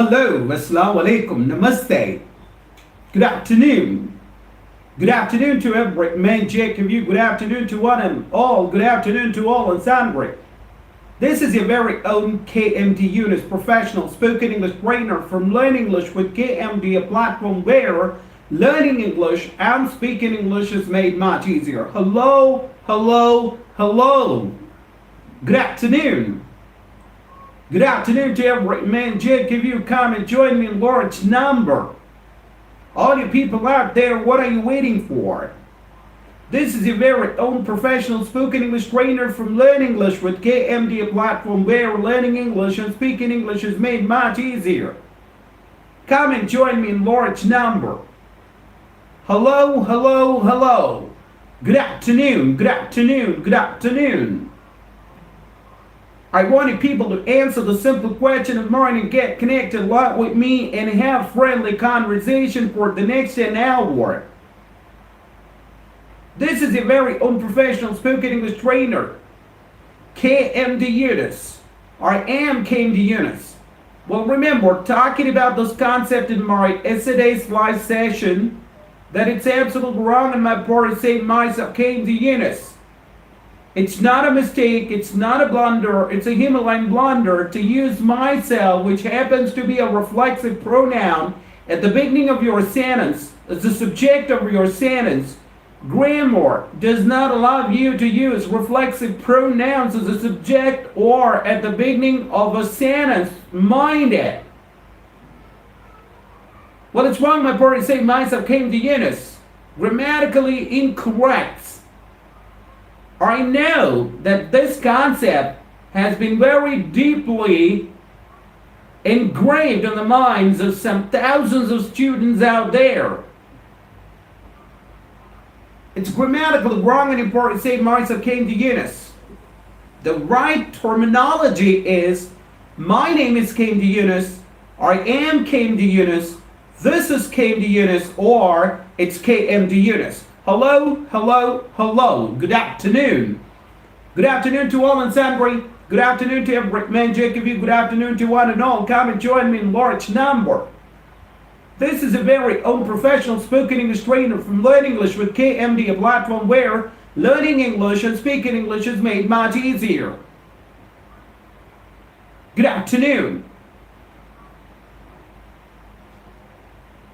Hello, Assalamu alaikum, Namaste. Good afternoon. Good afternoon to every man, Jack of you. Good afternoon to one and all. Good afternoon to all and sundry. This is your very own KMD Yunus, professional spoken English trainer from Learn English with KMD, a platform where learning English and speaking English is made much easier. Hello, hello, hello. Good afternoon. Good afternoon to every man, Jack of you. Come and join me in large number. All you people out there, what are you waiting for? This is your very own professional spoken English trainer from Learn English with KMD, a platform where learning English and speaking English is made much easier. Come and join me in large number. Hello, hello, hello. Good afternoon, good afternoon, good afternoon. I wanted people to answer the simple question of mine and get connected a lot with me and have friendly conversation for the next an hour. This is a very unprofessional spoken English trainer, KMD Yunus. I am KMD Yunus. Well, remember, talking about this concept in my yesterday's live session, that it's absolutely wrong on my part to say myself KMD Yunus. It's not a mistake, it's not a blunder, it's a Himalayan blunder to use myself, which happens to be a reflexive pronoun, at the beginning of your sentence as the subject of your sentence. Grammar does not allow you to use reflexive pronouns as a subject or at the beginning of a sentence. Mind it. Well, it's wrong my part to say myself KMD Yunus. Grammatically incorrect. I know that this concept has been very deeply engraved in the minds of some thousands of students out there. It's grammatically wrong and important to say myself KMD Yunus. The right terminology is my name is KMD Yunus, I am KMD Yunus, this is KMD Yunus, or it's KMD Yunus. Hello, hello, hello. Good afternoon. Good afternoon to all and sundry. Good afternoon to every man, Jack of you. Good afternoon to one and all. Come and join me in large number. This is a very unprofessional spoken English trainer from Learn English with KMD, a platform where learning English and speaking English is made much easier. Good afternoon.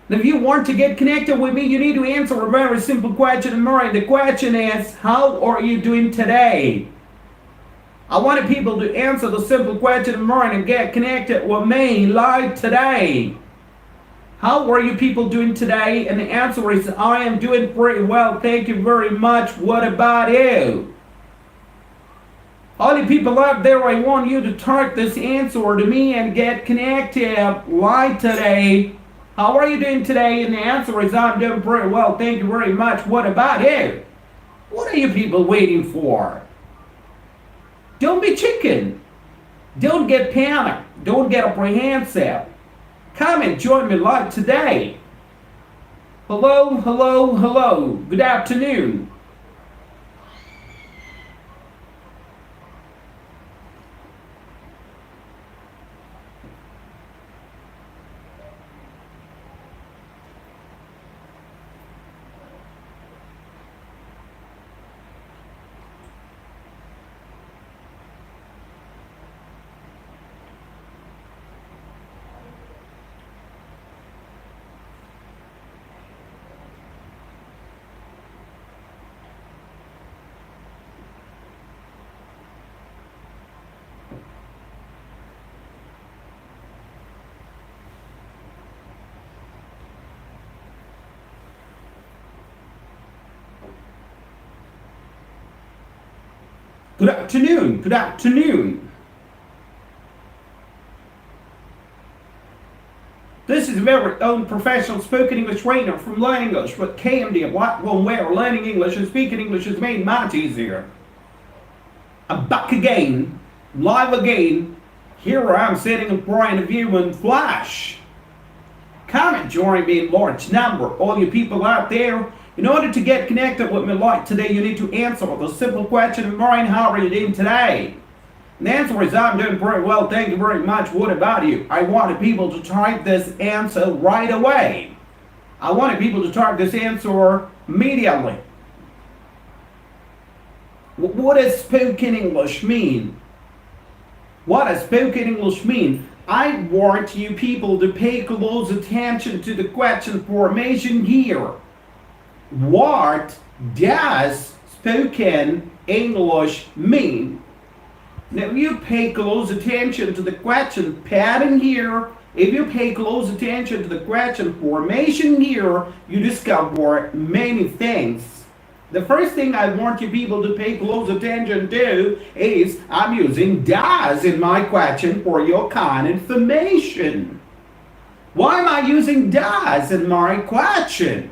If you want to get connected with me, you need to answer a very simple question of mine. The question is, how are you doing today? I wanted people to answer the simple question of mine and get connected with me live today. How are you people doing today? And the answer is, I am doing pretty well. Thank you very much. What about you? All you people out there, I want you to type this answer to me and get connected live today. How are you doing today? And the answer is, I'm doing pretty well. Thank you very much. What about you? What are you people waiting for? Don't be chicken. Don't get panicked. Don't get apprehensive. Come and join me live today. Hello, hello, hello. Good afternoon. Good afternoon. Good afternoon. This is a very own professional spoken English trainer from Learn English with KMD, a platform where learning English and speaking English is made much easier. I'm back again, live again. Here I am sitting in front of you in flash. Come and join me in large number, all you people out there. In order to get connected with me live today, you need to answer the simple question of mine, how are you doing today? And the answer is I'm doing pretty well. Thank you very much. What about you? I wanted people to type this answer right away. I wanted people to type this answer immediately. What does spoken English mean? What does spoken English mean? I want you people to pay close attention to the question formation here. What does spoken English mean? Now, if you pay close attention to the question pattern here, if you pay close attention to the question formation here, you discover many things. The first thing I want you people to pay close attention to is I'm using does in my question for your kind information. Why am I using does in my question?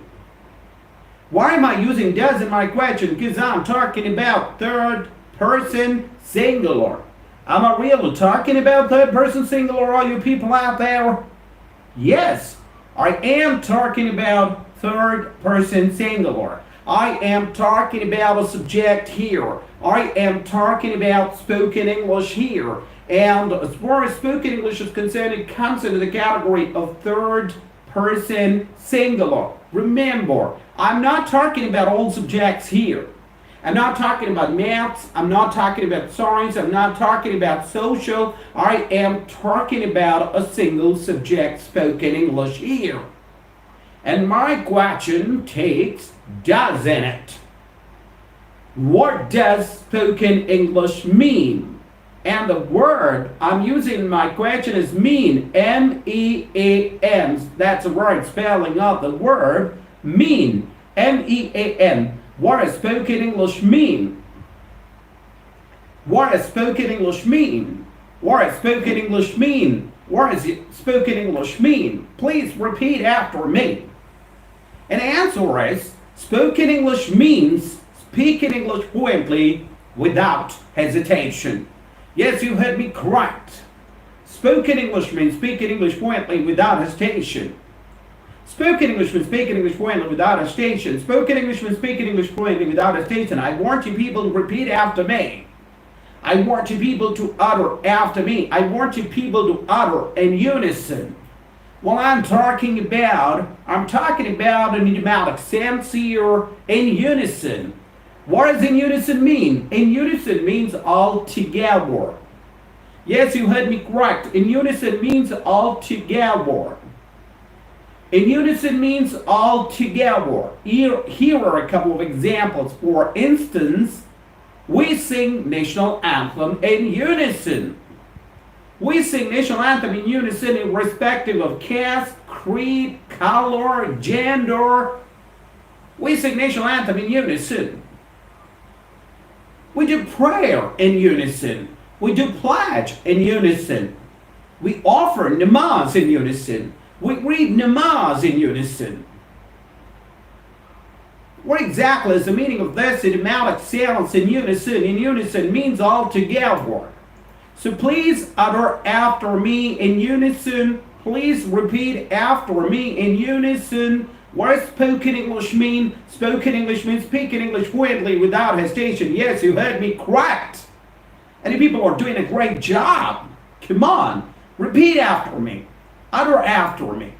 Why am I using does in my question? Because I'm talking about third person singular. Am I really talking about third person singular, all you people out there? Yes, I am talking about third person singular. I am talking about a subject here. I am talking about spoken English here. And as far as spoken English is concerned, it comes into the category of third person singular. Remember, I'm not talking about all subjects here. I'm not talking about maths. I'm not talking about science. I'm not talking about social. I am talking about a single subject spoken English here. And my question takes does in it. What does spoken English mean? And the word I'm using in my question is mean. M-E-A-N. That's the right spelling of the word mean. M-E-A-N. What does spoken English mean? What does spoken English mean? What does spoken English mean? What does spoken English mean? Please repeat after me. And the answer is spoken English means speaking English fluently without hesitation. Yes, you heard me correct. Spoken English means speaking English fluently without hesitation. Spoken English means speaking English fluently without hesitation. Spoken English means speaking English fluently without hesitation. I want you people to repeat after me. I want you people to utter after me. I want you people to utter in unison. Well, I'm talking about an idiomatic sense here, in unison. What does in unison mean? In unison means all together. Yes, you heard me correct. In unison means all together. In unison means all together. Here are a couple of examples. For instance, we sing national anthem in unison. We sing national anthem in unison irrespective of caste, creed, color, gender. We sing national anthem in unison. We do prayer in unison. We do pledge in unison. We offer namaz in unison. We read namaz in unison. What exactly is the meaning of this idiomatic silence in unison? In unison means all together. So please utter after me in unison. Please repeat after me in unison. What does spoken English mean? Spoken English means speaking English fluently without hesitation. Yes, you heard me correct. And you people are doing a great job. Come on, repeat after me. Utter after me.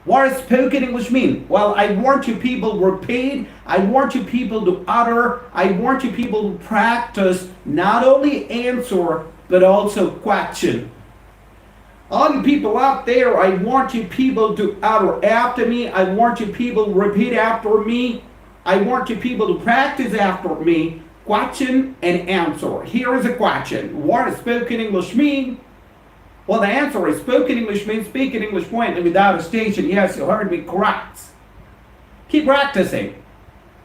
What does spoken English mean? Well, I want you people to repeat. I want you people to utter. I want you people to practice not only answer, but also question. All you people out there, I want you people to utter after me. I want you people to repeat after me. I want you people to practice after me. Question and answer. Here is a question. What does spoken English mean? Well, the answer is spoken English means speaking English fluently without hesitation. Yes, you heard me correct. Keep practicing.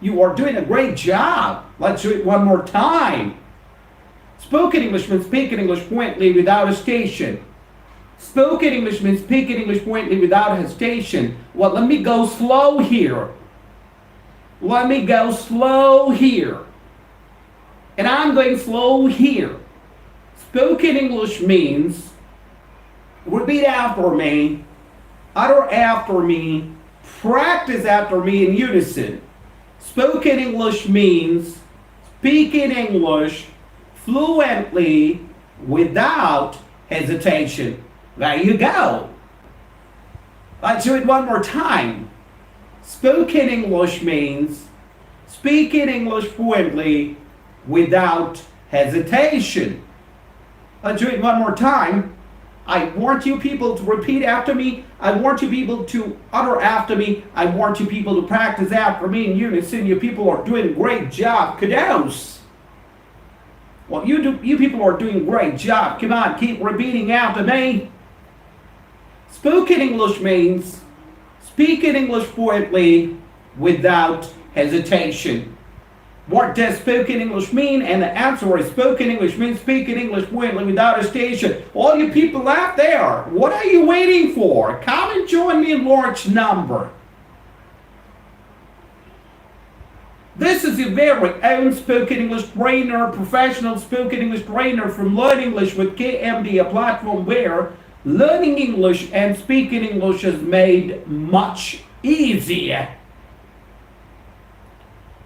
You are doing a great job. Let's do it one more time. Spoken English means speaking English fluently without hesitation. Spoken English means speaking English fluently without hesitation. Well, let me go slow here. Let me go slow here. And I'm going slow here. Spoken English means, repeat after me, utter after me, practice after me in unison. Spoken English means speaking English fluently without hesitation. There you go. Let's do it one more time. Spoken English means speaking English fluently without hesitation. Let's do it one more time. I want you people to repeat after me. I want you people to utter after me. I want you people to practice after me in unison. You people are doing a great job. Kudos. Well, you people are doing a great job. Come on, keep repeating after me. Spoken English means speaking English fluently without hesitation. What does spoken English mean? And the answer is spoken English means speaking English fluently without hesitation. All you people out there, what are you waiting for? Come and join me in large number. This is your very own spoken English trainer, professional spoken English trainer from Learn English with KMD, a platform where learning English and speaking English is made much easier.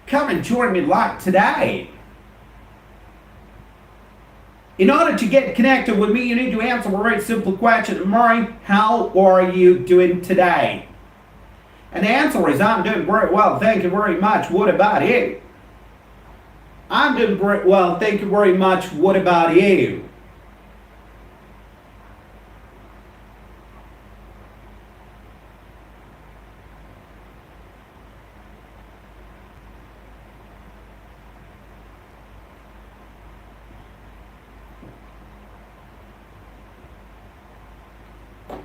Come and join me live today. In order to get connected with me, you need to answer a very simple question. Murray, how are you doing today? And the answer is, I'm doing very well, thank you very much. What about you? I'm doing very well, thank you very much. What about you?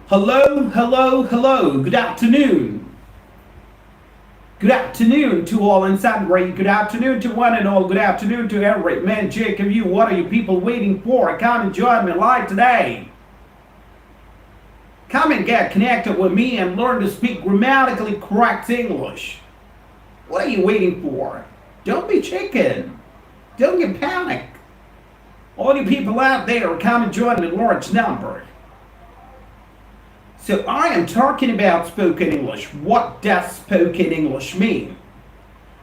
Hello, hello, hello. Good afternoon. Good afternoon to all in Sudbury. Good afternoon to one and all. Good afternoon to every man, Jake of you. What are you people waiting for? Come and join me live today. Come and get connected with me and learn to speak grammatically correct English. What are you waiting for? Don't be chicken. Don't get panic. All you people out there, come and join me in large number. So I am talking about spoken English. What does spoken English mean?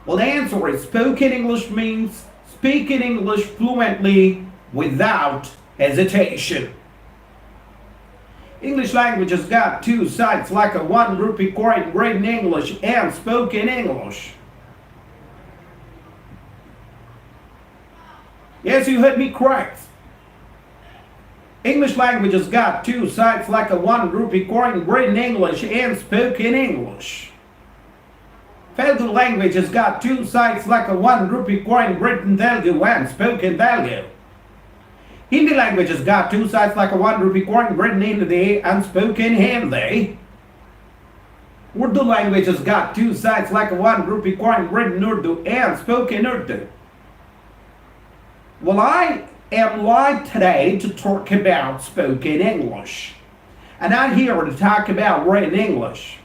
Well, the answer is spoken English means speaking English fluently without hesitation. English language has got two sides, like a one group recording written English and spoken English. Yes, you heard me correct. English language has got two sides, like a one group recording written English and spoken English. Telugu language has got two sides, like a one group recording written Telugu and spoken Telugu. Hindi language has got two sides, like a one group recording written Hindi and spoken Hindi. Urdu language has got two sides, like a one group recording written Urdu and spoken Urdu. Well, I am live today to talk about spoken English. I'm not here to talk about written English.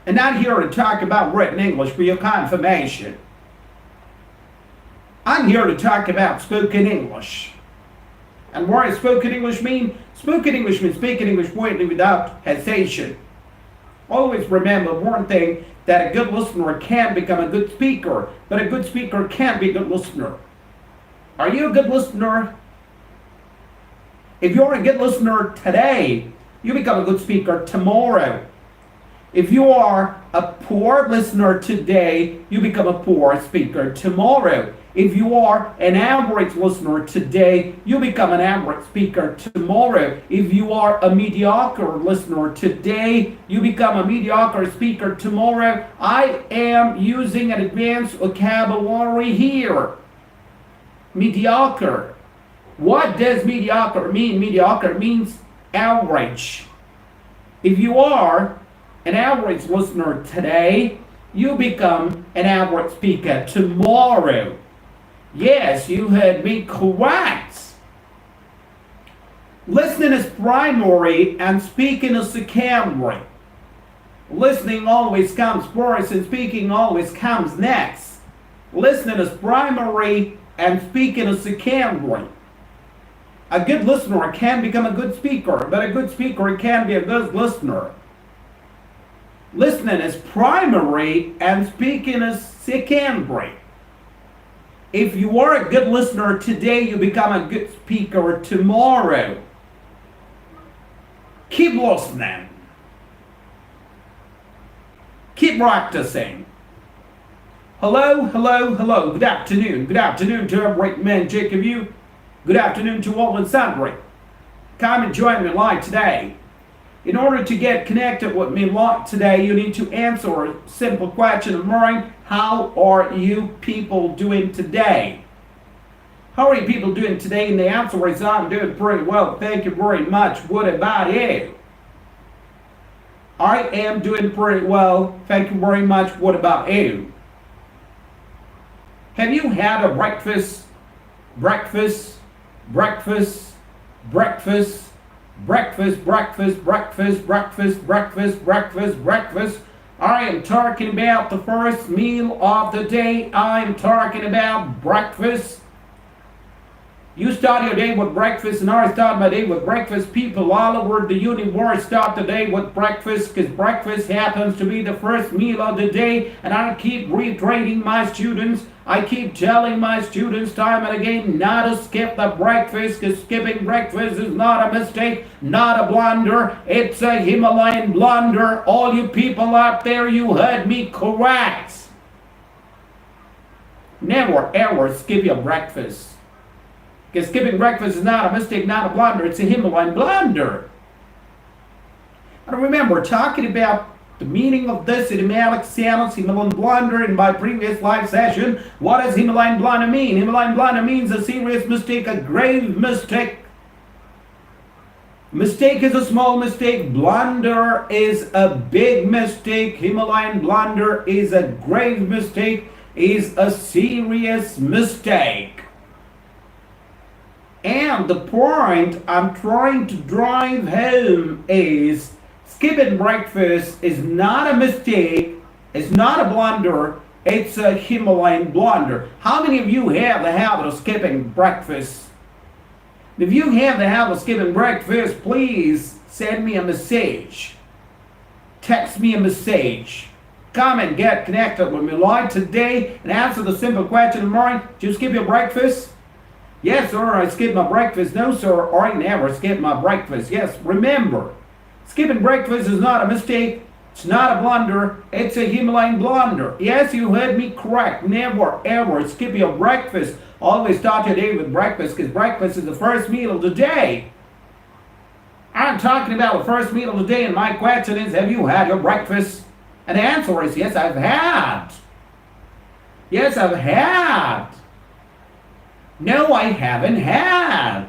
I'm not here to talk about written English for your confirmation. I'm here to talk about spoken English. And what does spoken English mean? Spoken English means speaking English fluently without hesitation. Always remember one thing, that a good listener can become a good speaker, but a good speaker can't be a good listener. Are you a good listener? If you're a good listener today, you become a good speaker tomorrow. If you are a poor listener today, you become a poor speaker tomorrow. If you are an average listener today, you become an average speaker tomorrow. If you are a mediocre listener today, you become a mediocre speaker tomorrow. I am using an advanced vocabulary here. Mediocre. What does mediocre mean? Mediocre means average. If you are an average listener today, you become an average speaker tomorrow. Yes, you heard me correct. Listening is primary and speaking is secondary. Listening always comes first and speaking always comes next. Listening is primary and speaking is secondary. A good listener can become a good speaker, but a good speaker can be a good listener. Listening is primary and speaking is secondary. If you are a good listener today, you become a good speaker tomorrow. Keep listening. Keep practicing. Hello, hello, hello. Good afternoon. Good afternoon to every man, Jake of you. Good afternoon to all in Sandra. Come and join me live today. In order to get connected with me live today, you need to answer a simple question of mine. How are you people doing today? How are you people doing today? And the answer is I'm doing pretty well. Thank you very much. What about you? I am doing pretty well. Thank you very much. What about you? Have you had a breakfast? Breakfast, breakfast, breakfast, breakfast, breakfast, breakfast, breakfast, breakfast, breakfast, breakfast. I am talking about the first meal of the day. I am talking about breakfast. You start your day with breakfast, and I start my day with breakfast. People all over the universe start the day with breakfast because breakfast happens to be the first meal of the day. And I keep reiterating my students. I keep telling my students time and again not to skip the breakfast because skipping breakfast is not a mistake, not a blunder. It's a Himalayan blunder. All you people out there, you heard me correct. Never ever skip your breakfast. Because skipping breakfast is not a mistake, not a blunder. It's a Himalayan blunder. And remember, talking about the meaning of this idiomatic sentence, Himalayan blunder, in my previous live session. What does Himalayan blunder mean? Himalayan blunder means a serious mistake, a grave mistake. Mistake is a small mistake. Blunder is a big mistake. Himalayan blunder is a grave mistake, is a serious mistake. And the point I'm trying to drive home is skipping breakfast is not a mistake, it's not a blunder, it's a Himalayan blunder. How many of you have the habit of skipping breakfast? If you have the habit of skipping breakfast, please send me a message. Text me a message. Come and get connected with me live today and answer the simple question of mine. Do you skip your breakfast? Yes, sir, I skip my breakfast. No, sir, I never skip my breakfast. Yes, remember, skipping breakfast is not a mistake. It's not a blunder. It's a Himalayan blunder. Yes, you heard me correct. Never, ever skip your breakfast. Always start your day with breakfast because breakfast is the first meal of the day. I'm talking about the first meal of the day, and my question is, have you had your breakfast? And the answer is, yes, I've had. Yes, I've had. No, I haven't had.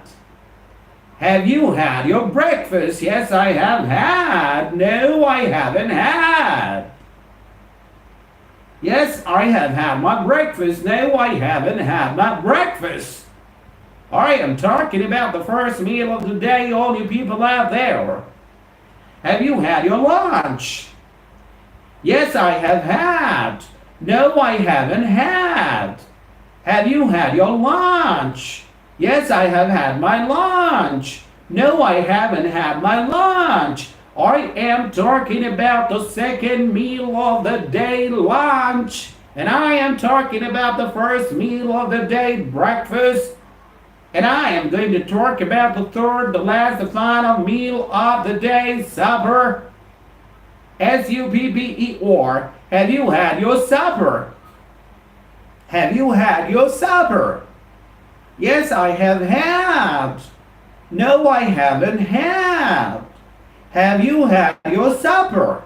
Have you had your breakfast? Yes, I have had. No, I haven't had. Yes, I have had my breakfast. No, I haven't had my breakfast. I am talking about the first meal of the day, all you people out there. Have you had your lunch? Yes, I have had. No, I haven't had. Have you had your lunch? Yes, I have had my lunch. No, I haven't had my lunch. I am talking about the second meal of the day, lunch. And I am talking about the first meal of the day, breakfast. And I am going to talk about the third, the last, the final meal of the day, supper. S-U-P-P-E-R. Have you had your supper? Have you had your supper? Yes, I have had. No, I haven't had. Have you had your supper?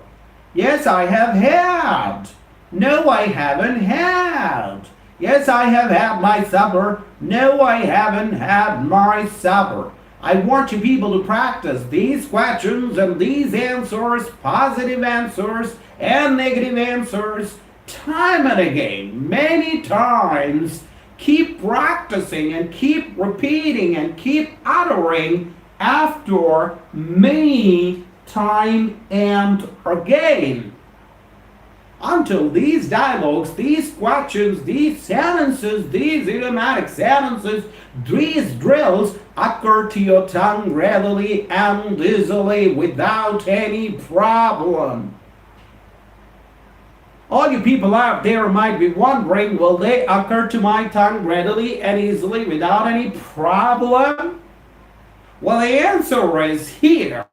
Yes, I have had. No, I haven't had. Yes, I have had my supper. No, I haven't had my supper. I want you people to practice these questions and these answers, positive answers and negative answers, time and again, many times. Keep practicing and keep repeating and keep uttering after me time and again, until these dialogues, these questions, these sentences, these idiomatic sentences, these drills occur to your tongue readily and easily without any problem. All you people out there might be wondering, will they occur to my tongue readily and easily without any problem? Well, the answer is here.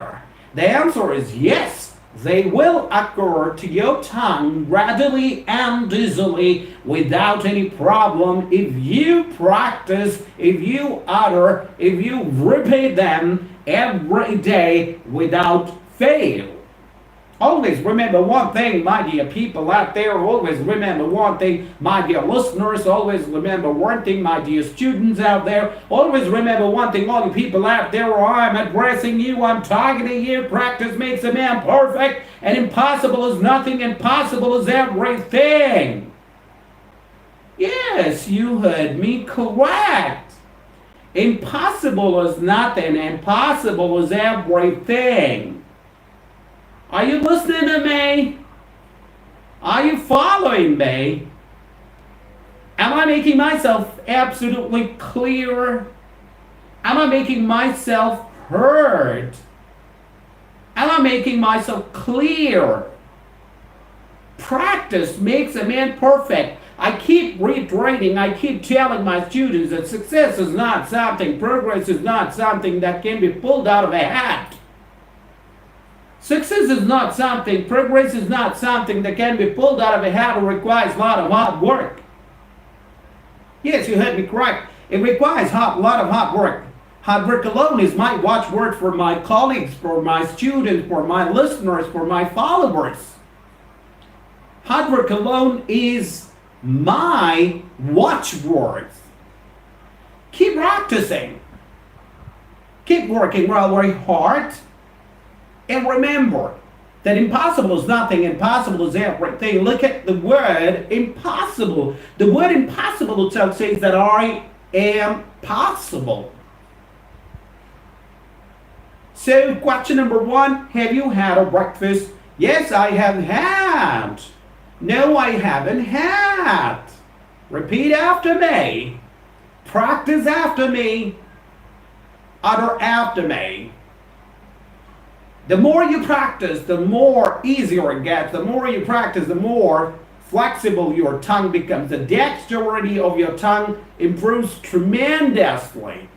The answer is yes. They will occur to your tongue readily and easily without any problem if you practice, if you utter, if you repeat them every day without fail. Always remember one thing, my dear people out there. Always remember one thing, my dear listeners. Always remember one thing, my dear students out there. Always remember one thing, all you people out there. I'm addressing you, I'm targeting you. Practice makes a man perfect, and impossible is nothing, impossible is everything. Yes, you heard me correct. Impossible is nothing, impossible is everything. Are you listening to me? Are you following me? Am I making myself absolutely clear? Am I making myself heard? Am I making myself clear? Practice makes a man perfect. I keep reiterating, I keep telling my students that success is not something, progress is not something that can be pulled out of a hat. Success is not something, progress is not something that can be pulled out of a hat. Or requires a lot of hard work. Yes, you heard me correct. It requires a lot of hard work. Hard work alone is my watchword for my colleagues, for my students, for my listeners, for my followers. Hard work alone is my watchword. Keep practicing. Keep working very hard. And remember that impossible is nothing, impossible is everything. Look at the word impossible. The word impossible itself says that I am possible. So, question number one, have you had a breakfast? Yes, I have had. No, I haven't had. Repeat after me. Practice after me. Utter after me. The more you practice, the more easier it gets. The more you practice, the more flexible your tongue becomes. The dexterity of your tongue improves tremendously.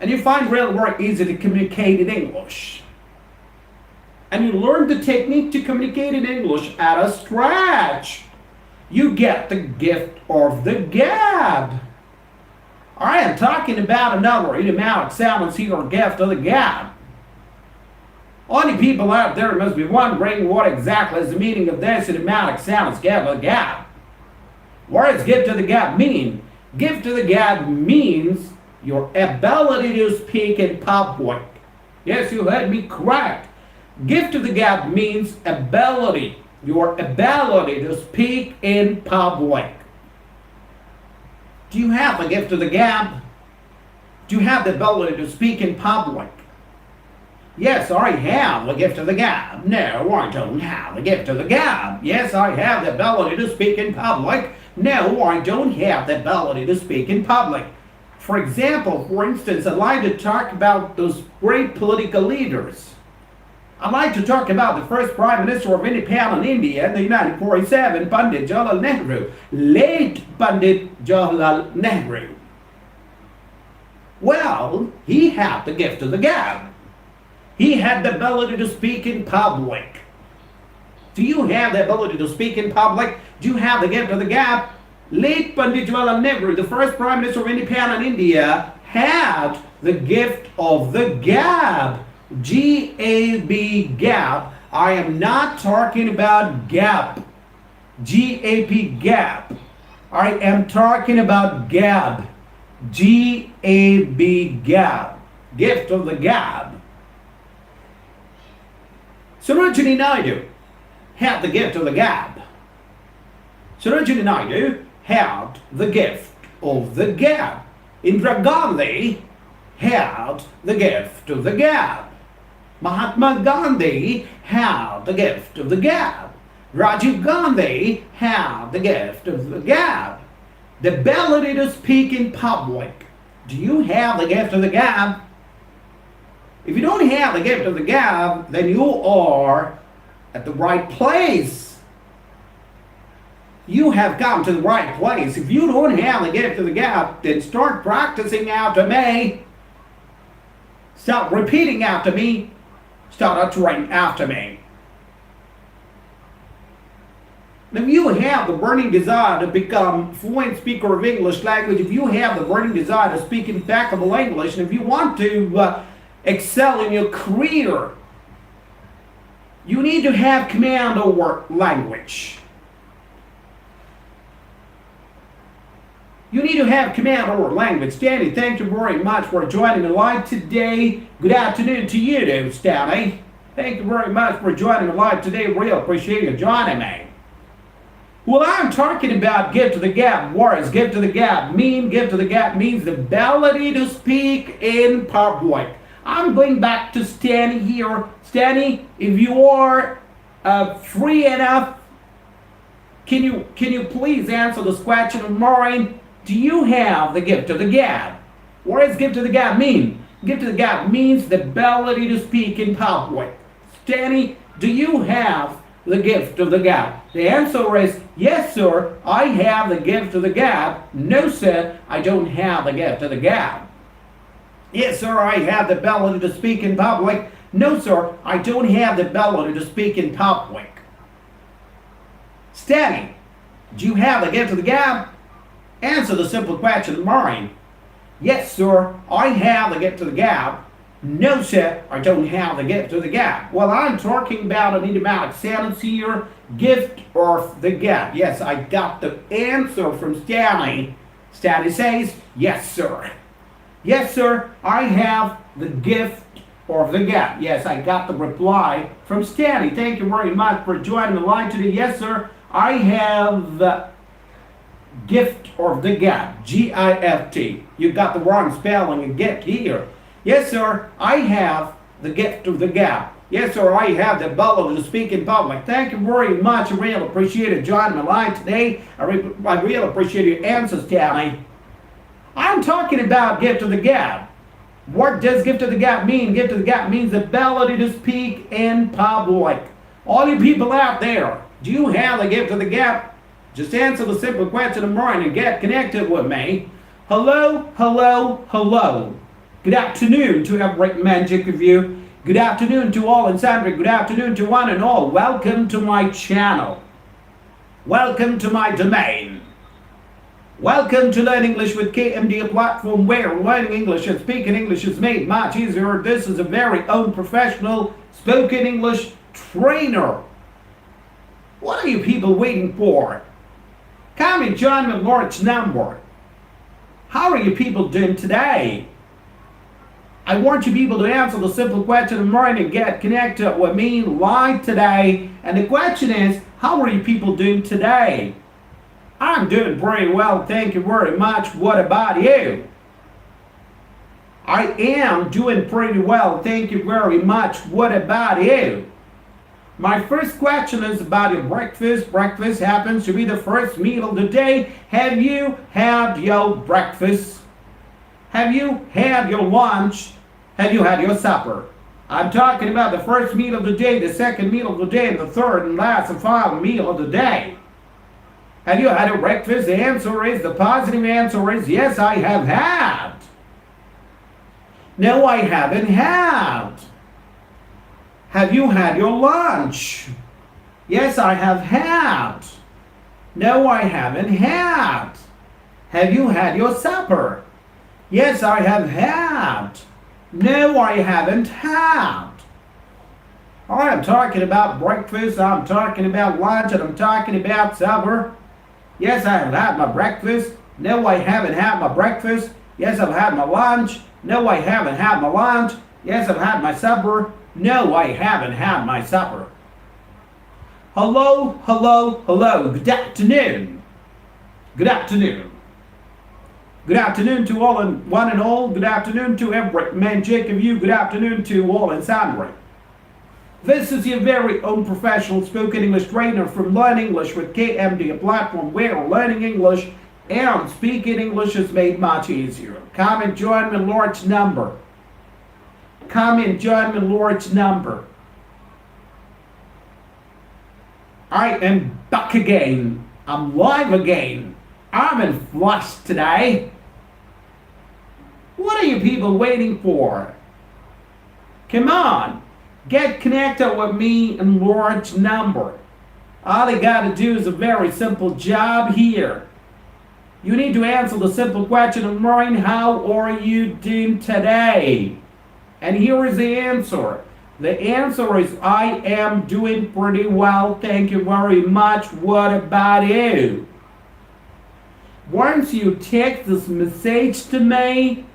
And you find it really very easy to communicate in English. And you learn the technique to communicate in English at a stretch. You get the gift of the gab. I am talking about another idiomatic sentence here, gift of the gab. All the people out there must be wondering what exactly is the meaning of this idiomatic sentence, gift of the gab. What does gift of the gab mean? Gift of the gab means your ability to speak in public. Yes, you heard me correct. Gift of the gab means ability, your ability to speak in public. Do you have the gift of the gab? Do you have the ability to speak in public? Yes, I have the gift of the gab. No, I don't have the gift of the gab. Yes, I have the ability to speak in public. No, I don't have the ability to speak in public. For example, for instance, I'd like to talk about those great political leaders. I'd like to talk about the first Prime Minister of independent India in the 1947, Pandit Jawaharlal Nehru. Late Pandit Jawaharlal Nehru. Well, he had the gift of the gab. He had the ability to speak in public. Do you have the ability to speak in public? Do you have the gift of the gab? Late Pandit Jawaharlal Nehru, the first Prime Minister of independent India, had the gift of the gab. G-A-B, gap. I am not talking about gap. G-A-P, gap. I am talking about gab. G-A-B, gab. Gift of the gab. Sarojini Naidu had the gift of the gab. Sarojini Naidu had the gift of the gab. Indira Gandhi had the gift of the gab. Mahatma Gandhi had the gift of the gab. Rajiv Gandhi had the gift of the gab. The ability to speak in public. Do you have the gift of the gab? If you don't have the gift of the gab, then you are at the right place. you have come to the right place. If you don't have the gift of the gap, then start practicing after me. Start repeating after me. Start uttering after me. If you have the burning desire to become fluent speaker of English language, if you have the burning desire to speak impeccable English, and if you want to excel in your career, you need to have command over language. You need to have command over language. Stanley, thank you very much for joining me live today. Good afternoon to you too, Stanley. Thank you very much for joining me live today. Really appreciate you joining me. Well, I'm talking about gift of the gap. What does gift of the gap mean? Gift of the gap means the ability to speak in public. I'm going back to Stanley here. Stanley, if you are free enough, can you please answer this question of mine? Do you have the gift of the gap? What does gift of the gap mean? Gift of the gap means the ability to speak in public. Stanley, do you have the gift of the gap? The answer is yes, sir, I have the gift of the gap. No, sir, I don't have the gift of the gap. Yes, sir, I have the ability to speak in public. No, sir, I don't have the ability to speak in public. Stanley, do you have the gift of the gap? Answer the simple question of mine. Yes, sir, I have the gift of the gap. No, sir, I don't have the gift of the gap. Well, I'm talking about an idiomatic sentence here. Gift of the gap. Yes, I got the answer from Stanley. Stanley says, yes, sir. Yes, sir, I have the gift of the gap. Yes, I got the reply from Stanley. Thank you very much for joining the line today. Yes, sir, I have the gift of the gap. G-I-F-T. You got the wrong spelling of gift here. Yes, sir, I have the gift of the gap. Yes, sir, I have the ability to speak in public. Thank you very much. I really appreciate it joining my line today. I really appreciate your answers, Stanley. I'm talking about gift of the gap. What does gift of the gap mean? Gift of the gap means the ability to speak in public. All you people out there, do you have the gift of the gap? Just answer the simple question of mine and get connected with me. Hello, hello, hello. Good afternoon to every magic of you. Good afternoon to all and sundry. Good afternoon to one and all. Welcome to my channel. Welcome to my domain. Welcome to Learn English with KMD, a platform where learning English and speaking English is made much easier. This is a very own professional spoken English trainer. What are you people waiting for? Come and join me, Lord's number. How are you people doing today? I want you people to answer the simple question of mine and get connected with me live today. And the question is, how are you people doing today? I'm doing pretty well, thank you very much. What about you? I am doing pretty well, thank you very much. What about you? My first question is about your breakfast. Breakfast happens to be the first meal of the day. Have you had your breakfast? Have you had your lunch? Have you had your supper? I'm talking about the first meal of the day, the second meal of the day, and the third and last and final meal of the day. Have you had a breakfast? The answer is, the positive answer is, yes, I have had. No, I haven't had. Have you had your lunch? Yes, I have had. No, I haven't had. Have you had your supper? Yes, I have had. No, I haven't had. I'm talking about breakfast, I'm talking about lunch, and I'm talking about supper. Yes, I have had my breakfast. No, I haven't had my breakfast. Yes, I've had my lunch. No, I haven't had my lunch. Yes, I've had my supper. No, I haven't had my supper. Hello, hello, hello. Good afternoon. Good afternoon. Good afternoon to all and one and all. Good afternoon to every magic of you. Good afternoon to all and sundry. This is your very own professional spoken English trainer from Learn English with KMD, a platform where learning English and speaking English is made much easier. Come and join me, Lord's number. Come and join me, Lord's number. I am back again I'm live again. I'm in flush today. What are you people waiting for? Come on, get connected with me in large number. All you gotta do is a very simple job here. You need to answer the simple question of mine, how are you doing today? And here is the answer. The answer is I am doing pretty well, thank you very much. What about you? Once you text this message to me,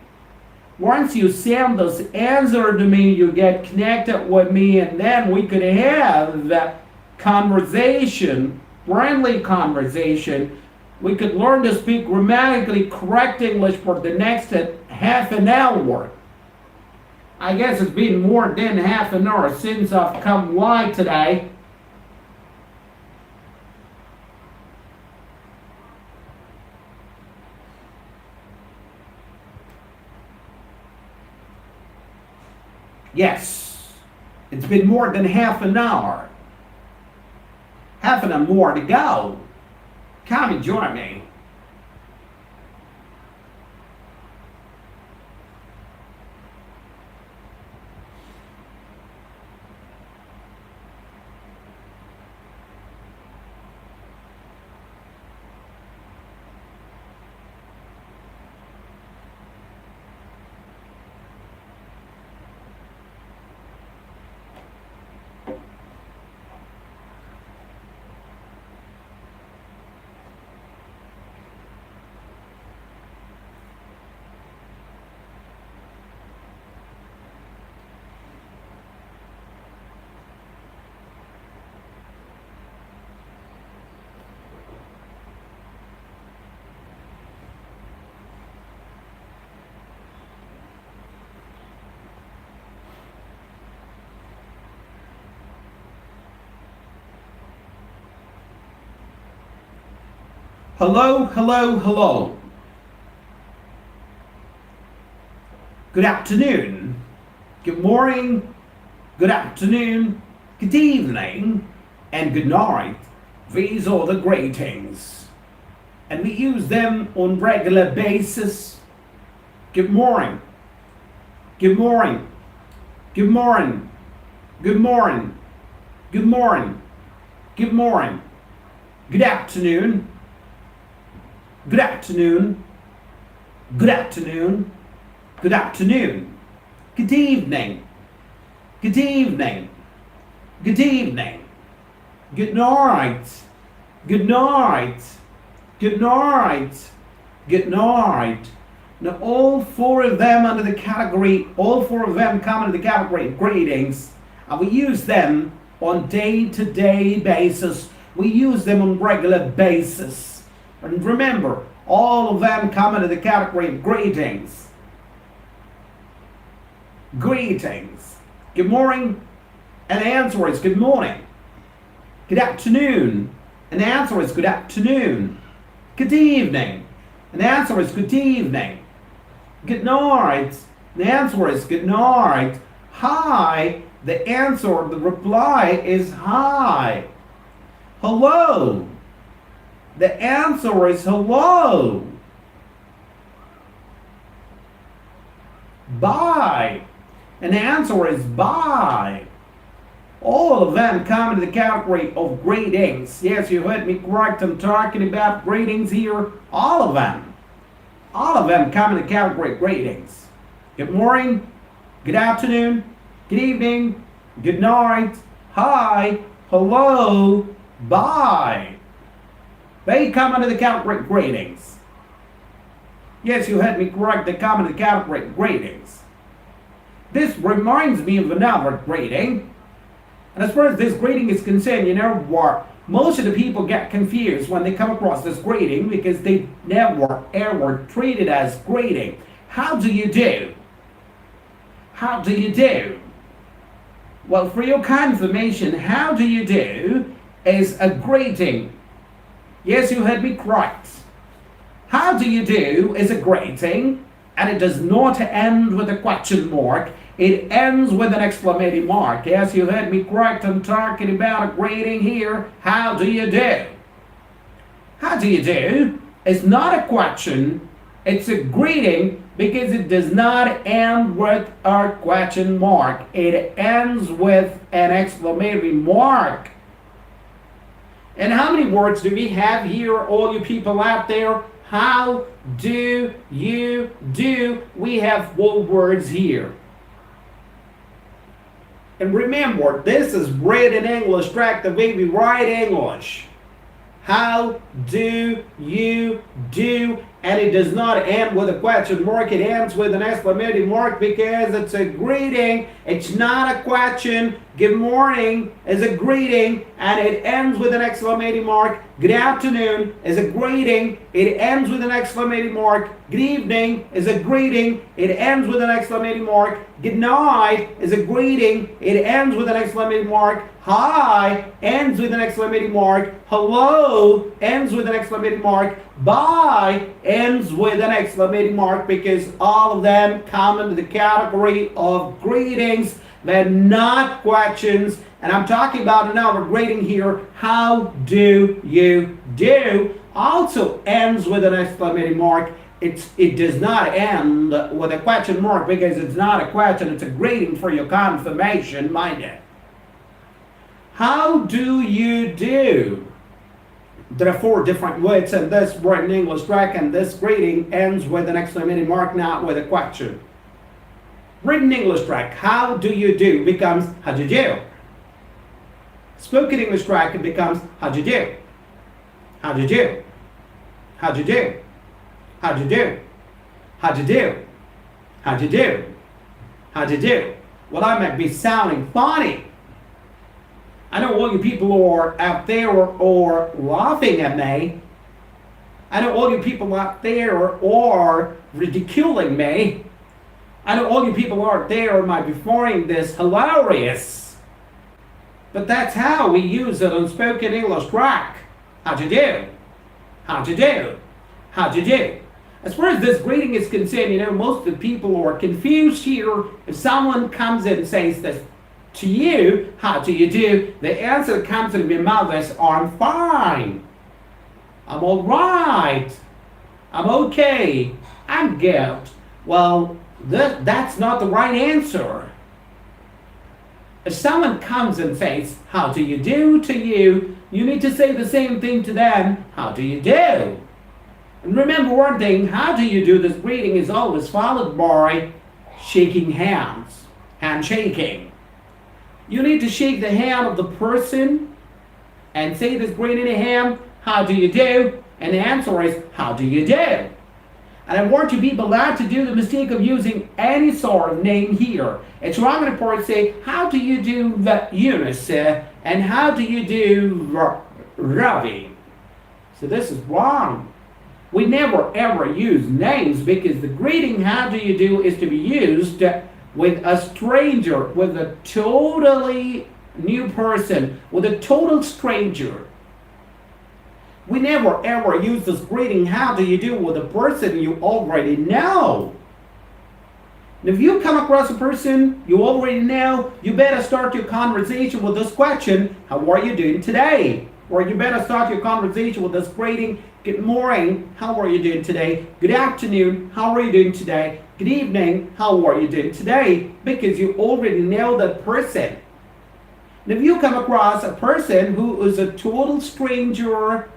once you send this answer to me, you get connected with me, and then we could have that conversation, friendly conversation. We could learn to speak grammatically correct English for the next half an hour. I guess it's been more than half an hour since I've come live today. Yes, it's been more than half an hour. Half an hour more to go. Come and join me. Hello, hello, hello. Good afternoon, good morning, good afternoon, good evening, and good night. These are the greetings, and we use them on regular basis. Good morning, good morning, good morning, good morning, good morning, good morning, good afternoon, good afternoon, good afternoon, good afternoon, good evening, good evening, good evening, good night, good night, good night, good night. Now all four of them under the category, all four of them come under the category of greetings, and we use them on day-to-day basis. We use them on regular basis. And remember, all of them come into the category of greetings. Greetings. Good morning, and the answer is good morning. Good afternoon, and the answer is good afternoon. Good evening, and the answer is good evening. Good night, the answer is good night. Hi, the answer, the reply is hi. Hello, the answer is hello. Bye, and the answer is bye. All of them come into the category of greetings. Yes, you heard me correct. I'm talking about greetings here. All of them. All of them come in the category of greetings. Good morning, good afternoon, good evening, good night, hi, hello, bye. They come under the category of greetings. Yes, you heard me correct. They come under the category of greetings. This reminds me of another greeting. And as far as this greeting is concerned, you know what? Most of the people get confused when they come across this greeting because they never ever treat it as greeting. How do you do? How do you do? Well, for your confirmation, how do you do is a greeting. Yes, you heard me correct. How do you do is a greeting, and it does not end with a question mark. It ends with an exclamation mark. Yes, you heard me correct. I'm talking about a greeting here. How do you do? How do you do? It's not a question, it's a greeting because it does not end with a question mark. It ends with an exclamatory mark. And how many words do we have here, all you people out there? How do you do? We have 4 words here. And remember, this is written English track the way we write English. How do you do? And it does not end with a question mark. It ends with an exclamation mark because it's a greeting. It's not a question. Good morning is a greeting and it ends with an exclamation mark. Good afternoon is a greeting. It ends with an exclamation mark. Good evening is a greeting. It ends with an exclamation mark. Good night is a greeting. It ends with an exclamation mark. Hi ends with an exclamation mark. Hello ends with an exclamation mark. Bye ends with an exclamation mark because all of them come into the category of greetings. They're not questions. And I'm talking about another greeting here. How do you do? Also ends with an exclamation mark. It does not end with a question mark because it's not a question. It's a greeting for your confirmation, mind it. How do you do? There are 4 different words in this written English track, and this greeting ends with an exclamation mark, not with a question. Written English track, how do you do becomes how do you do. Spoken English track, it becomes how do you do. How do you do. How do you do. How do you do. How do you do. How do you do. How do you do. Well, I might be sounding funny. I know all you people are out there are laughing at me. I know all you people out there are ridiculing me. I know all you people out there might be finding this hilarious. But that's how we use it on spoken English track. How'd you do? How'd you do? How'd you do? As far as this greeting is concerned, most of the people are confused here. If someone comes in and says this to you, how do you do? The answer that comes to your mouth is, I'm fine. I'm all right. I'm okay. I'm good. Well, that's not the right answer. If someone comes and says, how do you do to you, you need to say the same thing to them, how do you do? And remember one thing, how do you do, this greeting is always followed by shaking hands, handshaking. You need to shake the hand of the person and say this greeting to him, how do you do? And the answer is, how do you do? And I want you people not to do the mistake of using any sort of name here. It's wrong to report say, how do you do Eunice? And how do you do Ravi? So this is wrong. We never ever use names because the greeting, how do you do, is to be used with a stranger, with a totally new person, with a total stranger. We never ever use this greeting, how do you do, with a person you already know. And if you come across a person you already know, you better start your conversation with this question, how are you doing today? Or you better start your conversation with this greeting, good morning, how are you doing today? Good afternoon, how are you doing today? Good evening, how are you doing today? Because you already know that person. And if you come across a person who is a total stranger,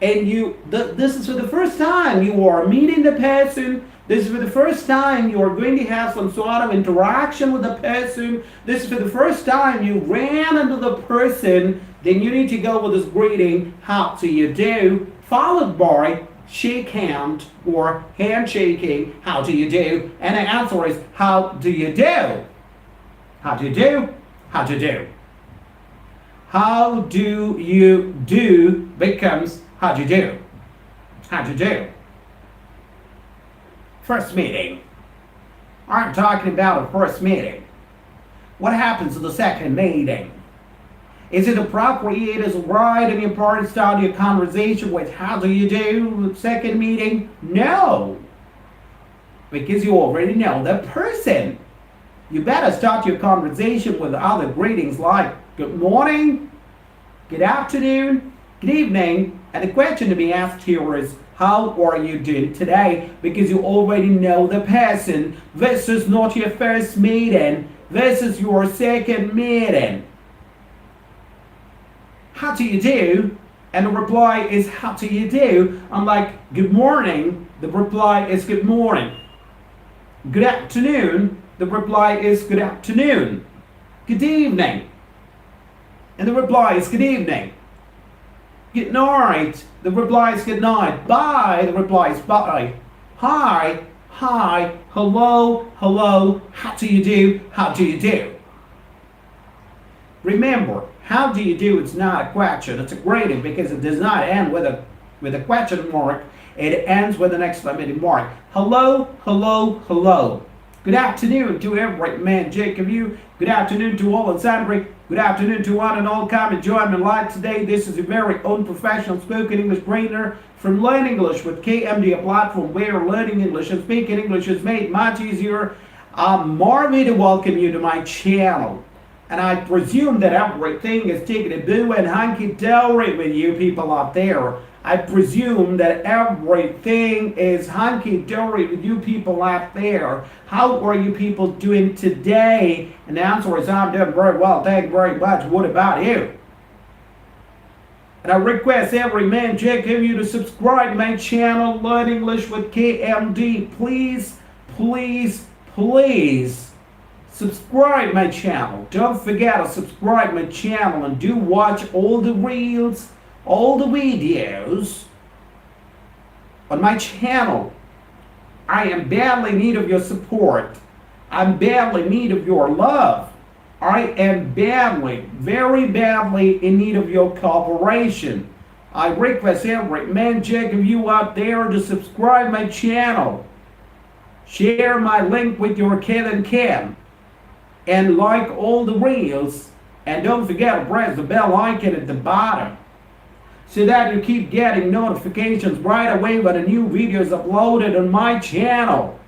and this is for the first time you are meeting the person, this is for the first time you are going to have some sort of interaction with the person, this is for the first time you ran into the person, then you need to go with this greeting, how do you do, followed by shake hand or handshaking, how do you do, and the answer is, how do you do? How do you do? How do you do? How do you do becomes, how do you do? How do you do? First meeting. I'm talking about a first meeting. What happens in the second meeting? Is it appropriate, is it right, and important to start your conversation with how do you do second meeting? No. Because you already know the person. You better start your conversation with other greetings like good morning, good afternoon, Good evening. And the question to be asked here is, how are you doing today? Because you already know the person. This is not your first meeting. This is your second meeting. How do you do? And the reply is, how do you do? I'm like, good morning. The reply is good morning. Good afternoon. The reply is good afternoon. Good evening. And the reply is good evening. Good night. The reply is good night. Bye. The reply is bye. Hi. Hi. Hello. Hello. How do you do? How do you do? Remember, how do you do? It's not a question. It's a greeting because it does not end with a question mark. It ends with an exclamation mark. Hello. Hello. Hello. Good afternoon to every man, Jake of you. Good afternoon to all in Sandbury. Good afternoon to one and all. Come and join me live today. This is your very own professional spoken English trainer from Learn English with KMD, a platform where learning English and speaking English is made much easier. I'm Marvin to welcome you to my channel. And I presume that everything is tickety-boo and hunky-dory with you people out there. I presume that everything is hunky-dory with you people out there. How are you people doing today? And the answer is, I'm doing very well. Thank you very much. What about you? And I request every man, Jake, of you to subscribe to my channel, Learn English with KMD. Please, please, please subscribe my channel. Don't forget to subscribe my channel and do watch all the reels, all the videos on my channel. I am badly in need of your support. I'm badly in need of your love. I am badly, very badly in need of your cooperation. I request every man, Jack, of you out there to subscribe my channel. Share my link with your kid and kin. And like all the reels. And don't forget to press the bell icon at the bottom, so that you keep getting notifications right away when a new video is uploaded on my channel.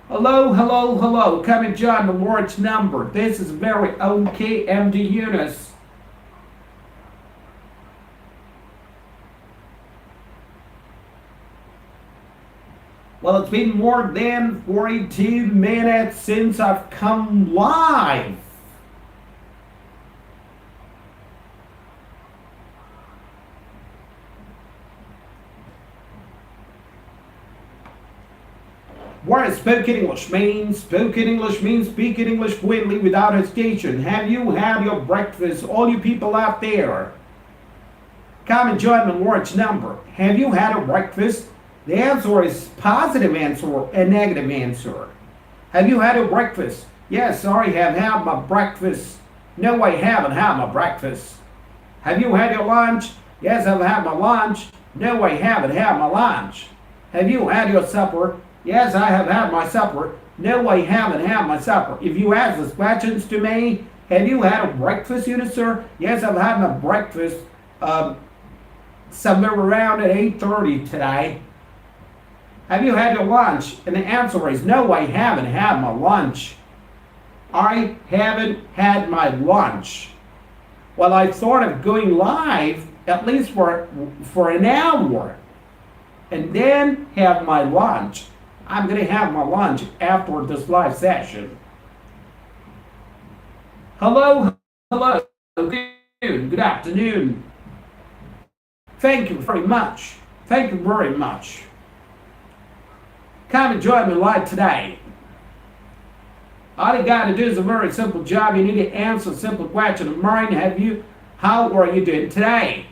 Hello, hello, hello. Come and join the large number. This is very own KMD Eunice. Well, it's been more than 42 minutes since I've come live. What does spoken English mean? Spoken English means speaking English fluently without hesitation. Have you had your breakfast? All you people out there, come and join the large number. Have you had a breakfast? The answer is positive answer and negative answer. Have you had a breakfast? Yes, I have had my breakfast. No, I haven't had my breakfast. Have you had your lunch? Yes, I've had my lunch. No, I haven't had my lunch. Have you had your supper? Yes, I have had my supper. No, I haven't had my supper. If you ask these questions to me, have you had a breakfast, Eunice, sir? Yes, I've had my breakfast somewhere around at 8:30 today. Have you had your lunch? And the answer is, no, I haven't had my lunch. I haven't had my lunch. Well, I thought of going live at least for an hour and then have my lunch. I'm going to have my lunch after this live session. Hello, hello, good afternoon. Thank you very much. Thank you very much. Come and join me live today. All you got to do is a very simple job. You need to answer a simple question of mine. How are you doing today?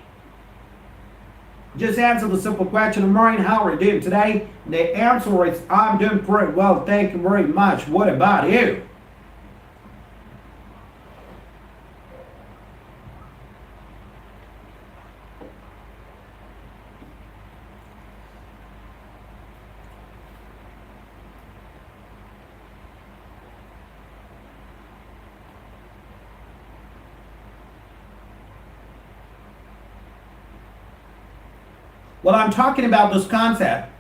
Just answer the simple question of mine. How are you doing today? The answer is, I'm doing pretty well. Thank you very much. What about you? Well, I'm talking about this concept.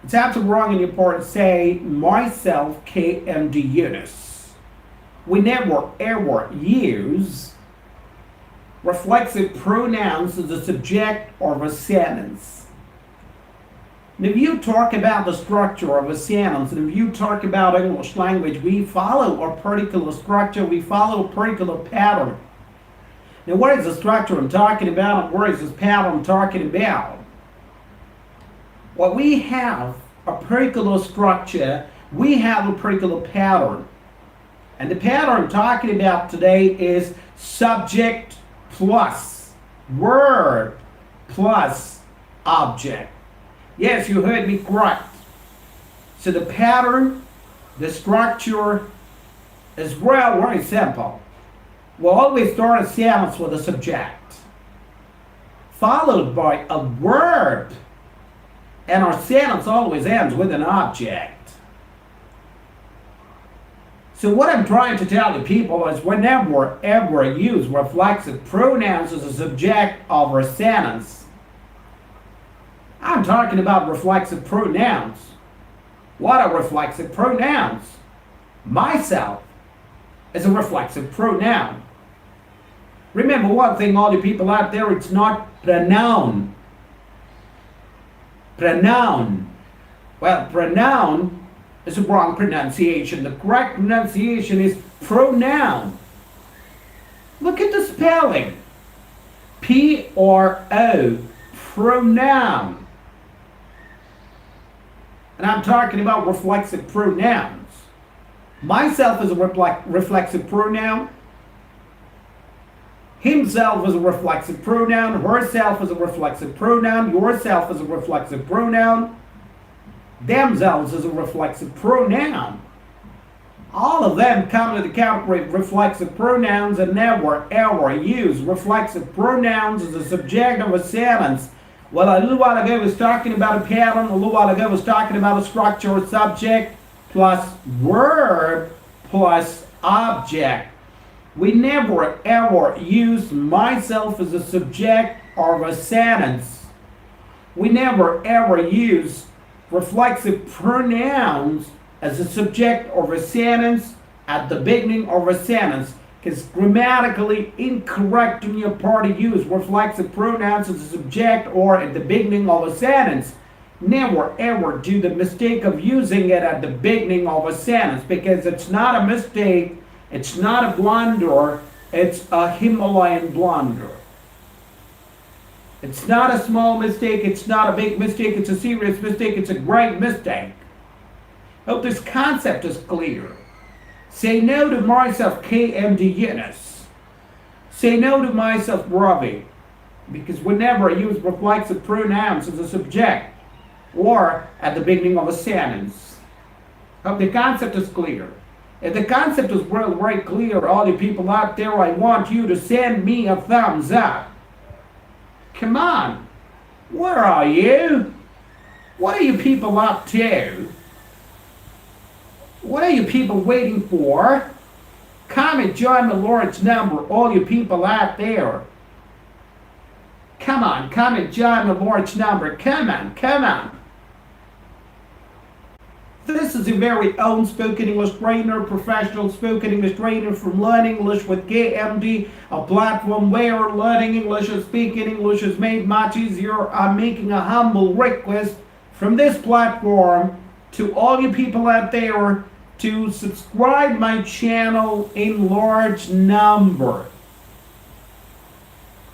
It's absolutely wrong in your part to say myself, KMD Eunice. We never ever use reflexive pronouns as a subject of a sentence. And if you talk about the structure of a sentence, and if you talk about English language, we follow a particular structure, we follow a particular pattern. Now, what is the structure I'm talking about, and what is this pattern I'm talking about? Well, we have a particular structure, we have a particular pattern. And the pattern I'm talking about today is subject plus verb plus object. Yes, you heard me correct. So the pattern, the structure is very simple. We'll always start a sentence with a subject, followed by a verb, and our sentence always ends with an object. So what I'm trying to tell you people is whenever ever use reflexive pronouns as a subject of a sentence, I'm talking about reflexive pronouns. What are reflexive pronouns? Myself is a reflexive pronoun. Remember one thing, all you people out there, it's not pronoun. Pronoun. Well, pronoun is a wrong pronunciation. The correct pronunciation is pronoun. Look at the spelling. P-R-O, pronoun. And I'm talking about reflexive pronouns. Myself is a reflexive pronoun. Himself is a reflexive pronoun. Herself is a reflexive pronoun. Yourself is a reflexive pronoun. Themselves is a reflexive pronoun. All of them come to the category of reflexive pronouns, and never ever use reflexive pronouns as a subject of a sentence. Well, a little while ago I was talking about a pattern, a little while ago I was talking about a structure or subject plus verb plus object. We never ever use myself as a subject of a sentence. We never ever use reflexive pronouns as a subject of a sentence at the beginning of a sentence. It's grammatically incorrect on your part to use reflexive pronouns as a subject or at the beginning of a sentence. Never ever do the mistake of using it at the beginning of a sentence, because it's not a mistake, it's not a blunder, it's a Himalayan blunder. It's not a small mistake, it's not a big mistake, it's a serious mistake, it's a great mistake. Hope this concept is clear. Say no to myself, KMD.It. Say no to myself, Ravi. Because whenever I use reflexive pronouns as a subject or at the beginning of a sentence. Hope the concept is clear. If the concept is very clear, all you people out there, I want you to send me a thumbs up. Come on. Where are you? What are you people up to? What are you people waiting for? Comment John Mallore's number, all you people out there. Come on, comment John Mallore's number. Come on, come on. This is your very own spoken English trainer, professional spoken English trainer from Learn English with KMD, a platform where learning English and speaking English is made much easier. I'm making a humble request from this platform to all you people out there to subscribe my channel in large number.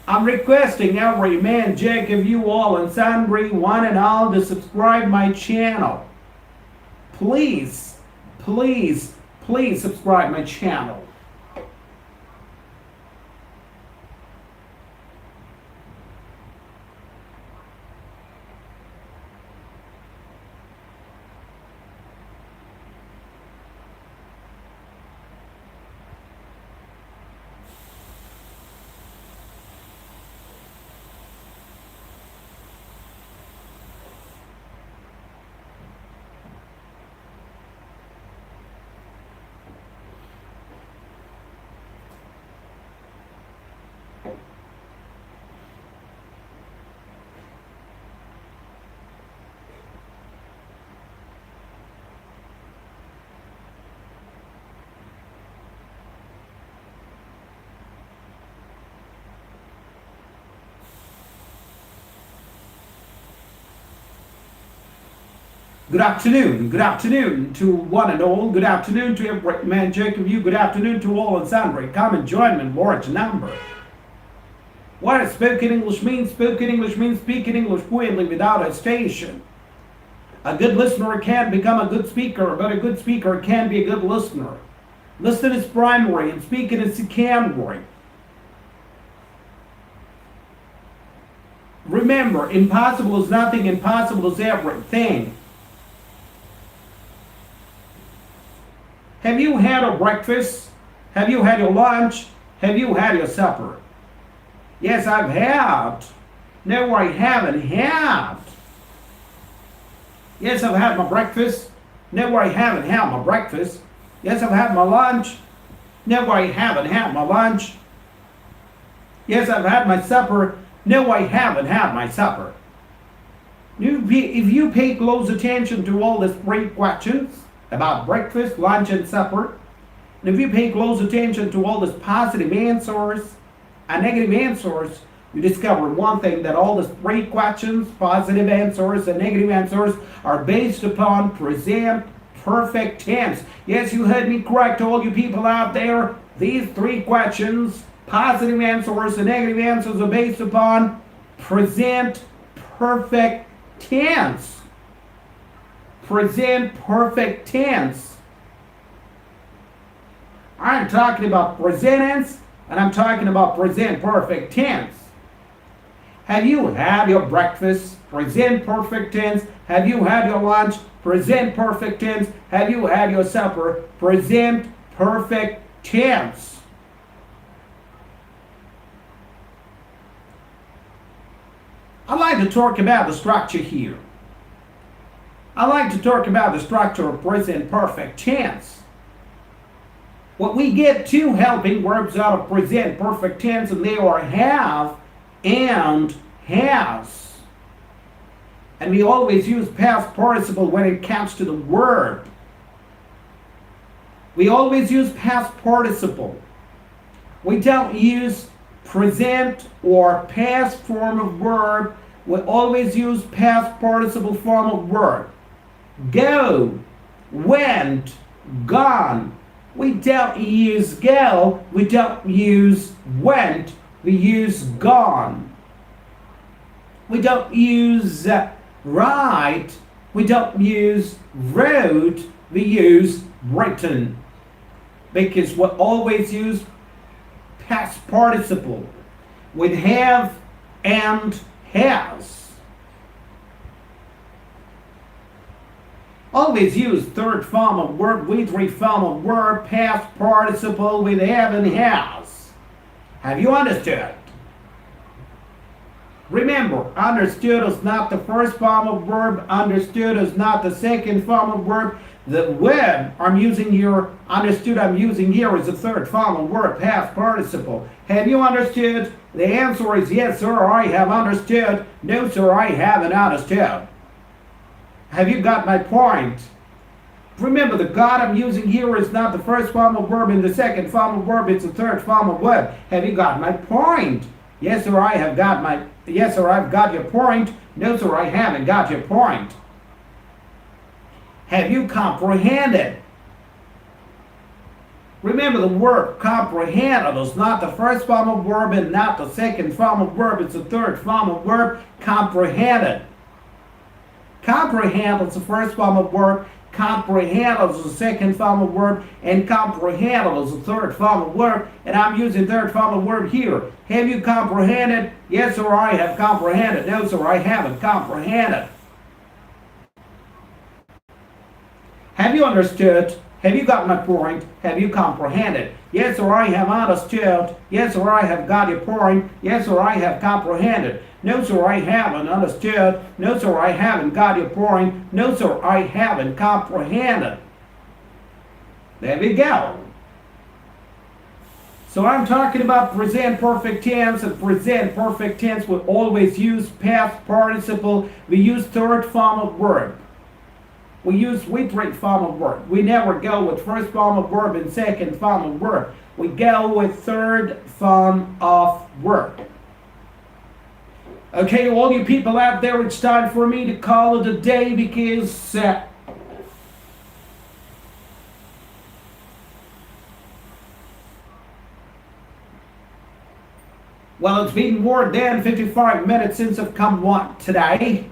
I'm requesting every man, Jack of you all, and sundry, one and all, to subscribe my channel. Please, please, please subscribe my channel. Good afternoon to one and all. Good afternoon to every man, Jack of you. Good afternoon to all and sundry. Come and join me in large number. What does spoken English mean? Spoken English means speaking English fluently without hesitation. A good listener can become a good speaker, but a good speaker can be a good listener. Listening is primary and speaking is secondary. Remember, impossible is nothing, impossible is everything. Have you had a breakfast? Have you had your lunch? Have you had your supper? Yes, I've had. No, I haven't had. Yes, I've had my breakfast. No, I haven't had my breakfast. Yes, I've had my lunch. No, I haven't had my lunch. Yes, I've had my supper. No, I haven't had my supper. If you pay close attention to all these three questions about breakfast, lunch, and supper, and if you pay close attention to all these positive answers and negative answers, you discover one thing, that all these three questions, positive answers and negative answers, are based upon present perfect tense. Yes, you heard me correct, all you people out there. These three questions, positive answers and negative answers, are based upon present perfect tense. Present perfect tense. I'm talking about present tense and I'm talking about present perfect tense. Have you had your breakfast? Present perfect tense. Have you had your lunch? Present perfect tense. Have you had your supper? Present perfect tense. I like to talk about the structure here. I like to talk about the structure of present perfect tense. What we get two helping verbs out of present perfect tense, and they are have and has. And we always use past participle when it comes to the verb. We always use past participle. We don't use present or past form of verb. We always use past participle form of verb. Go, went, gone. We don't use go, we don't use went, we use gone. We don't use write, we don't use wrote, we use written. Because we always use past participle with have and has. Always use third form of verb, with three form of verb, past participle with have and has. Have you understood? Remember, understood is not the first form of verb, understood is not the second form of verb. The verb I'm using here, understood I'm using here, is the third form of verb, past participle. Have you understood? The answer is yes, sir, I have understood. No, sir, I haven't understood. Have you got my point? Remember, the got I'm using here is not the first form of verb and the second form of verb, it's the third form of verb. Have you got my point? Yes, sir, I have got my, yes, sir, I've got your point. No, sir, I haven't got your point. Have you comprehended? Remember, the word comprehended is not the first form of verb and not the second form of verb, it's the third form of verb, comprehended. Comprehend is the first form of verb, comprehend is the second form of verb, and comprehend is the third form of verb, and I'm using third form of verb here. Have you comprehended? Yes, sir, I have comprehended. No, sir, I haven't comprehended. Have you understood? Have you got my point? Have you comprehended? Yes, sir, I have understood. Yes, sir, I have got your point. Yes, sir, I have comprehended. No, sir, I haven't understood. No, sir, I haven't got your point. No, sir, I haven't comprehended. There we go. So I'm talking about present perfect tense, and present perfect tense we always use past participle. We use third form of verb. We use with form of verb. We never go with first form of verb and second form of verb. We go with third form of verb. Okay, all you people out there, it's time for me to call it a day because well, it's been more than 55 minutes since I've come on today.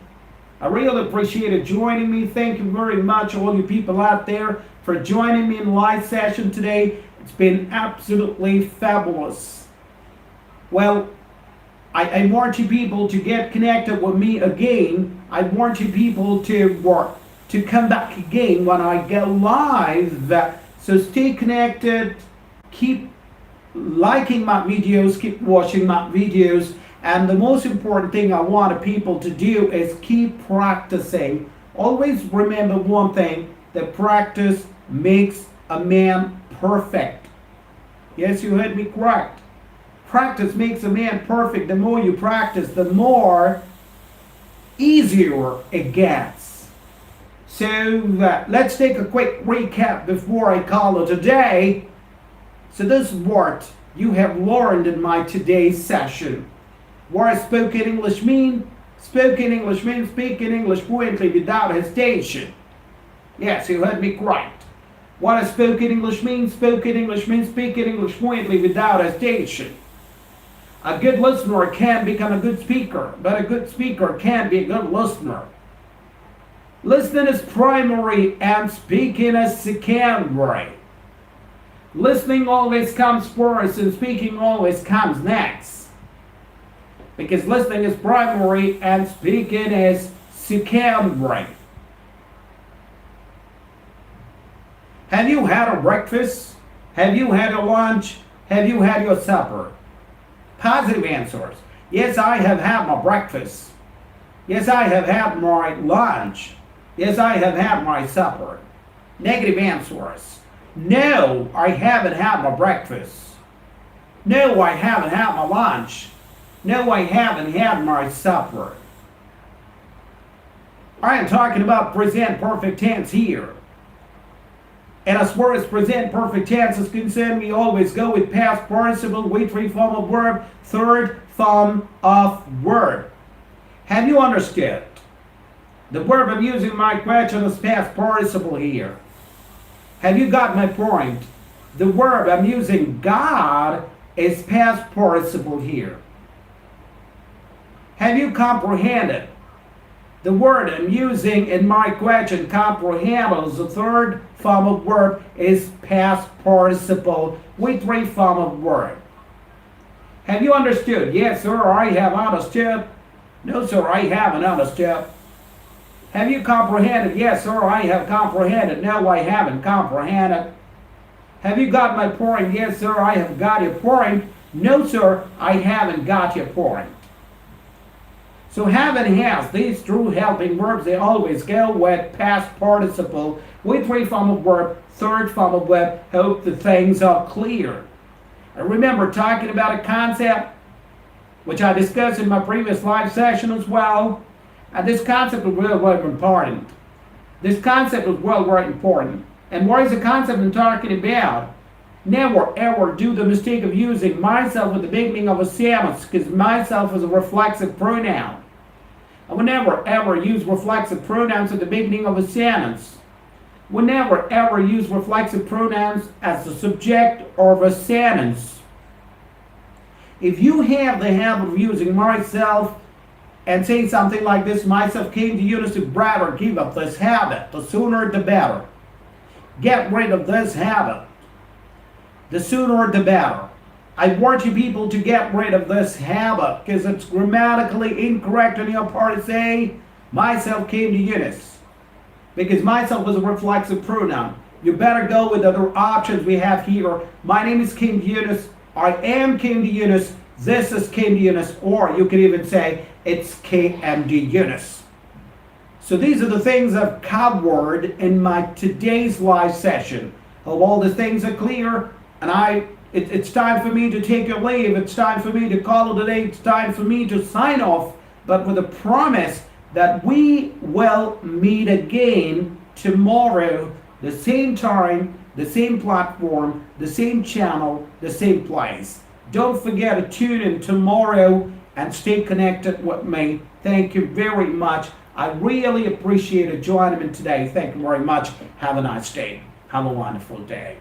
I really appreciate it joining me. Thank you very much, all you people out there, for joining me in live session today. It's been absolutely fabulous. Well, I want you people to get connected with me again. I want you people to come back again when I go live. So stay connected, keep liking my videos, keep watching my videos, and the most important thing I want people to do is keep practicing. Always remember one thing, that practice makes a man perfect. Yes, you heard me correct. Practice makes a man perfect. The more you practice, the more easier it gets. So let's take a quick recap before I call it a day. So this is what you have learned in my today's session. What does spoken English mean? Spoken English means speaking English fluently without hesitation. Yes, you heard me correct. What does spoken English mean? Spoken English means speaking English fluently without hesitation. A good listener can become a good speaker, but a good speaker can't be a good listener. Listening is primary and speaking is secondary. Listening always comes first and speaking always comes next. Because listening is primary and speaking is secondary. Have you had a breakfast? Have you had a lunch? Have you had your supper? Positive answers. Yes, I have had my breakfast. Yes, I have had my lunch. Yes, I have had my supper. Negative answers. No, I haven't had my breakfast. No, I haven't had my lunch. No, I haven't had my supper. I am talking about present perfect tense here. And as far as present perfect tense is concerned, we always go with past participle, with three form of verb, third form of verb. Have you understood? The verb I'm using my question is past participle here. Have you got my point? The verb I'm using God is past participle here. Have you comprehended? The word I'm using in my question, comprehend, is the third form of verb, is past participle with three form of verb. Have you understood? Yes, sir, I have understood. No, sir, I haven't understood. Have you comprehended? Yes, sir, I have comprehended. No, I haven't comprehended. Have you got my point? Yes, sir, I have got your point. No, sir, I haven't got your point. So have and has, these true helping verbs, they always go with past participle with three form of verb, third form of verb. Hope the things are clear. And remember, talking about a concept, which I discussed in my previous live session as well, and this concept is really, really important. This concept is really, very important. And what is the concept I'm talking about? Never ever do the mistake of using myself at the beginning of a sentence, because myself is a reflexive pronoun. I will never ever use reflexive pronouns at the beginning of a sentence. We never ever use reflexive pronouns as the subject of a sentence. If you have the habit of using myself and saying something like this, myself came to Eunice to brother, give up this habit. The sooner the better. Get rid of this habit. The sooner the better. I want you people to get rid of this habit because it's grammatically incorrect on your part to say, myself came to Eunice. Because myself is a reflexive pronoun. You better go with other options we have here. My name is King Eunice. I am King Eunice. This is King Eunice. Or you could even say, it's KMD Eunice. So these are the things I've covered in my today's live session. Hope all the things are clear. And it's time for me to take a leave. It's time for me to call it a day. It's time for me to sign off. But with a promise that we will meet again tomorrow, the same time, the same platform, the same channel, the same place. Don't forget to tune in tomorrow and stay connected with me. Thank you very much. I really appreciate you joining me today. Thank you very much. Have a nice day. Have a wonderful day.